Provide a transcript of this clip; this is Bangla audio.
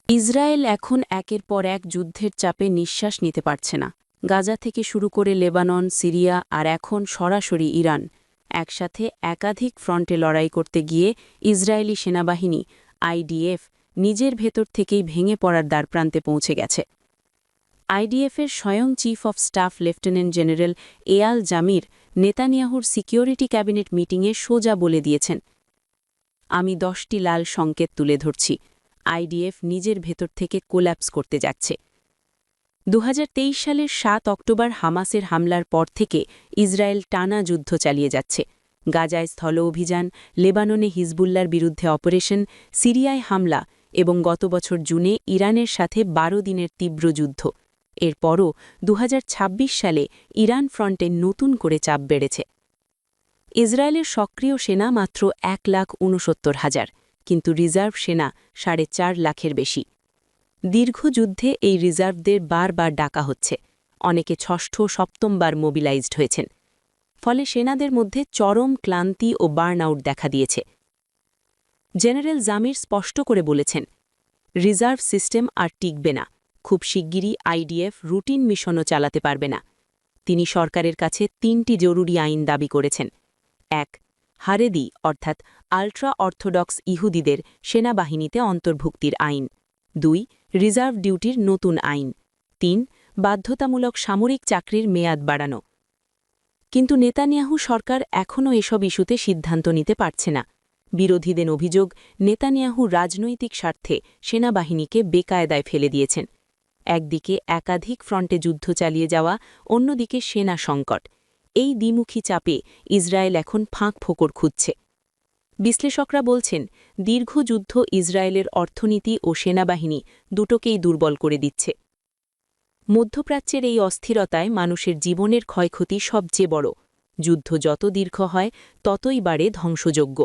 ইসরায়েল এখন একের পর এক যুদ্ধের চাপে নিঃশ্বাস নিতে পারছে না। গাজা থেকে শুরু করে লেবানন, সিরিয়া আর এখন সরাসরি ইরান একসাথে একাধিক ফ্রন্টে লড়াই করতে গিয়ে ইসরায়েলি সেনাবাহিনী আইডিএফ নিজের ভেতর থেকেই ভেঙে পড়ার দ্বারপ্রান্তে পৌঁছে গেছে। আইডিএফের স্বয়ং chief of staff lieutenant general Eyal Jamir নেতানিয়াহুর সিকিউরিটি ক্যাবিনেট মিটিংয়ে সোজা বলে দিয়েছেন, আমি 10টি লাল সংকেত তুলে ধরছি, আইডিএফ নিজের ভেতর থেকে কোল্যাপস করতে যাচ্ছে। 2023 সালের 7 অক্টোবর হামাসের হামলার পর থেকে ইসরায়েল টানা যুদ্ধ চালিয়ে যাচ্ছে। গাজায় স্থল অভিযান, লেবাননে হিজবুল্লার বিরুদ্ধে অপারেশন, সিরিয়ায় হামলা এবং গত বছর জুনে ইরানের সাথে 12 দিনের তীব্র যুদ্ধ। এরপরও 2026 সালে ইরান ফ্রন্টে নতুন করে চাপ বেড়েছে। ইসরায়েলের সক্রিয় সেনা মাত্র 1,69,000, কিন্তু রিজার্ভ সেনা 4.5 লাখের বেশি। দীর্ঘ যুদ্ধে এই রিজার্ভদের বারবার ডাকা হচ্ছে, অনেকে ষষ্ঠ সপ্তমবার মোবিলাইজড হয়েছেন। ফলে সেনাদের মধ্যে চরম ক্লান্তি ও বার্ন আউট দেখা দিয়েছে। জেনারেল জামির স্পষ্ট করে বলেছেন, রিজার্ভ সিস্টেম আর টিকবে না, খুব শিগগিরই আইডিএফ রুটিন মিশনও চালাতে পারবে না। তিনি সরকারের কাছে 3টি জরুরি আইন দাবি করেছেন। 1. হারেদি অর্থাৎ আল্ট্রা অর্থোডক্স ইহুদিদের সেনাবাহিনীতে অন্তর্ভুক্তির আইন। 2. রিজার্ভ ডিউটির নতুন আইন। 3. বাধ্যতামূলক সামরিক চাকরির মেয়াদ বাড়ানো। কিন্তু নেতানিয়াহু সরকার এখনও এসব ইস্যুতে সিদ্ধান্ত নিতে পারছে না। বিরোধীদের অভিযোগ, নেতানিয়াহু রাজনৈতিক স্বার্থে সেনাবাহিনীকে বেকায়দায় ফেলে দিয়েছেন। একদিকে একাধিক ফ্রন্টে যুদ্ধ চালিয়ে যাওয়া, অন্যদিকে সেনা সংকট। এই দ্বিমুখী চাপে ইসরায়েল এখন ফাঁক ফোকর খুঁজছে। বিশ্লেষকরা বলছেন, দীর্ঘ যুদ্ধ ইসরায়েলের অর্থনীতি ও সেনাবাহিনী দুটোকেই দুর্বল করে দিচ্ছে। মধ্যপ্রাচ্যের এই অস্থিরতায় মানুষের জীবনের ক্ষয়ক্ষতি সবচেয়ে বড়। যুদ্ধ যত দীর্ঘ হয় ততই বাড়ে ধ্বংসযজ্ঞ।